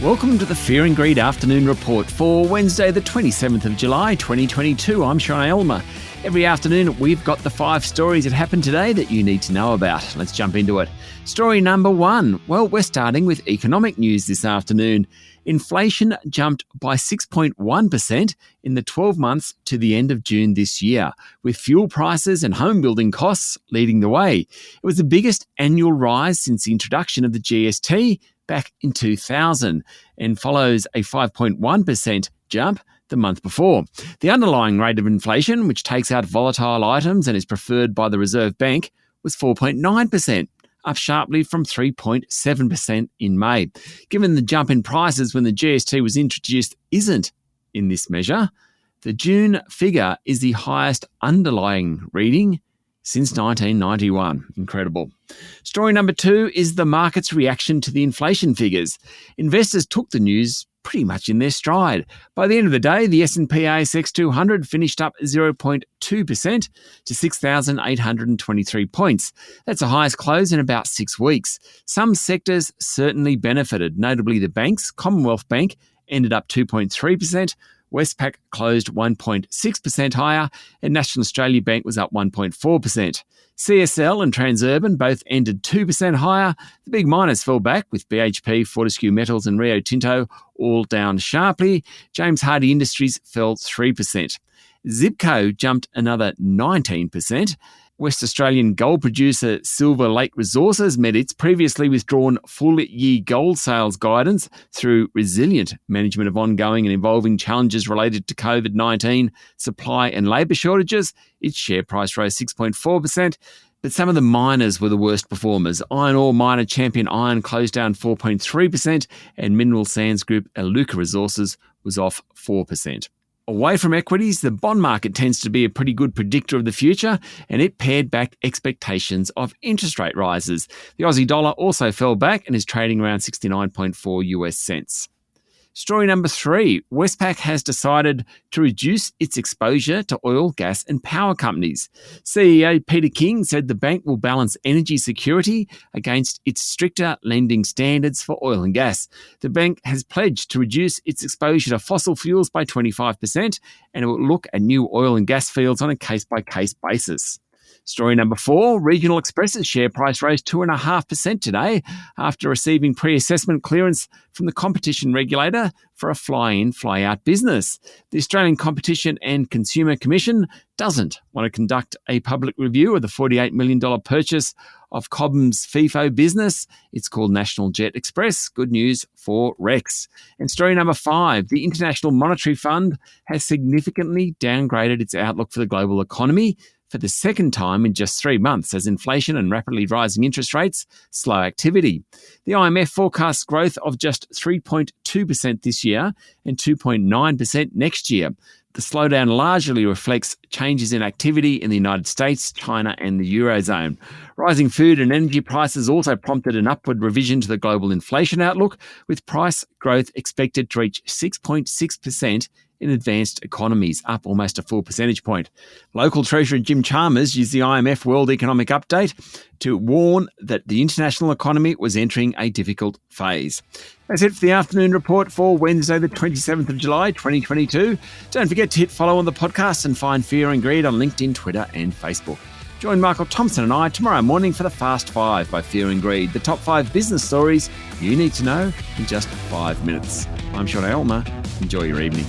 Welcome to the Fear and Greed Afternoon Report for Wednesday, the 27th of July, 2022. I'm Sean Aylmer. Every afternoon, we've got the 5 stories that happened today that you need to know about. Let's jump into it. Story number 1. Well, we're starting with economic news this afternoon. Inflation jumped by 6.1% in the 12 months to the end of June this year, with fuel prices and home building costs leading the way. It was the biggest annual rise since the introduction of the GST back in 2000 and follows a 5.1% jump the month before. The underlying rate of inflation, which takes out volatile items and is preferred by the Reserve Bank, was 4.9%, up sharply from 3.7% in May. Given the jump in prices when the GST was introduced isn't in this measure, the June figure is the highest underlying reading since 1991. Incredible. Story number 2 is the market's reaction to the inflation figures. Investors took the news pretty much in their stride. By the end of the day, the S&P/ASX 200 finished up 0.2% to 6,823 points. That's the highest close in about 6 weeks. Some sectors certainly benefited, notably the banks. Commonwealth Bank ended up 2.3%, Westpac closed 1.6% higher, and National Australia Bank was up 1.4%. CSL and Transurban both ended 2% higher. The big miners fell back, with BHP, Fortescue Metals and Rio Tinto all down sharply. James Hardie Industries fell 3%. Zipco jumped another 19%. West Australian gold producer Silver Lake Resources met its previously withdrawn full-year gold sales guidance through resilient management of ongoing and evolving challenges related to COVID-19, supply and labour shortages. Its share price rose 6.4%, but some of the miners were the worst performers. Iron ore miner Champion Iron closed down 4.3%, and mineral sands group Iluka Resources was off 4%. Away from equities, the bond market tends to be a pretty good predictor of the future, and it pared back expectations of interest rate rises. The Aussie dollar also fell back and is trading around 69.4 US cents. Story number 3, Westpac has decided to reduce its exposure to oil, gas and power companies. CEO Peter King said the bank will balance energy security against its stricter lending standards for oil and gas. The bank has pledged to reduce its exposure to fossil fuels by 25%, and it will look at new oil and gas fields on a case-by-case basis. Story number 4, Regional Express's share price rose 2.5% today after receiving pre-assessment clearance from the competition regulator for a fly-in, fly-out business. The Australian Competition and Consumer Commission doesn't want to conduct a public review of the $48 million purchase of Cobham's FIFO business. It's called National Jet Express. Good news for Rex. And story number 5, the International Monetary Fund has significantly downgraded its outlook for the global economy for the second time in just 3 months as inflation and rapidly rising interest rates slow activity. The IMF forecasts growth of just 3.2% this year and 2.9% next year. The slowdown largely reflects changes in activity in the United States, China and the Eurozone. Rising food and energy prices also prompted an upward revision to the global inflation outlook, with price growth expected to reach 6.6% in advanced economies, up almost a full percentage point. Local Treasurer Jim Chalmers used the IMF World Economic Update to warn that the international economy was entering a difficult phase. That's it for the afternoon report for Wednesday, the 27th of July, 2022. Don't forget to hit follow on the podcast and find Fear and Greed on LinkedIn, Twitter and Facebook. Join Michael Thompson and I tomorrow morning for the Fast 5 by Fear and Greed, the top 5 business stories you need to know in just 5 minutes. I'm Sean Aylmer. Enjoy your evening.